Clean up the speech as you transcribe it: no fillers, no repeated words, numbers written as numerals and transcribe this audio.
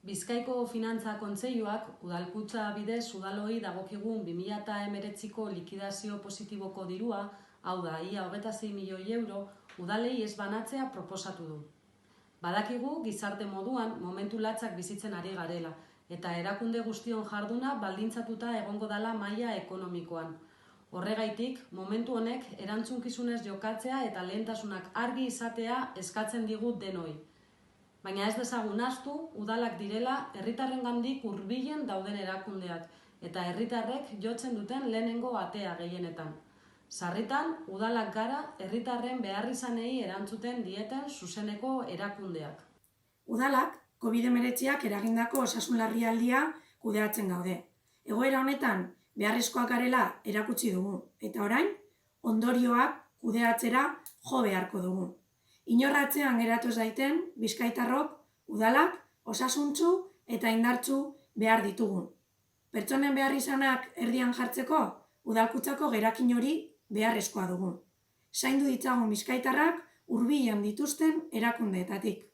Bizkaiko Finantza Kontseiluak udalkutxa bidez udaloi dagokigun 2019ko likidazio positiboko dirua, hau da, ia 26 milioi euro, udalei ez banatzea proposatu du. Badakigu gizarte moduan momentu latzak bizitzen ari garela, eta erakunde guztion jarduna baldintzatuta egongo dela maila ekonomikoan. Horregaitik, momentu honek erantzunkizunez jokatzea eta lehentasunak argi izatea eskatzen digut denoi. Baina ez dezagun ahaztu, udalak direla herritarrengandik hurbilen dauden erakundeak eta herritarrek jotzen duten lehenengo atea gehienetan. Sarritan, udalak gara herritarren beharrizanei erantzuten dieten zuzeneko erakundeak. Udalak COVID-19ak eragindako osasun larrialdia kudeatzen gaude. Egoera honetan beharrezkoak garela erakutsi dugu eta orain ondorioak kudeatzera jo beharko dugu. Inorra atzean geratu ez daiten bizkaitarrok udalak osasuntsu eta indartsu behar ditugu. Pertsonen beharrizanak erdian jartzeko udalkutzako gerakin hori beharrezkoa dugu. Zaindu ditzagun bizkaitarrak hurbilen dituzten erakundeetatik.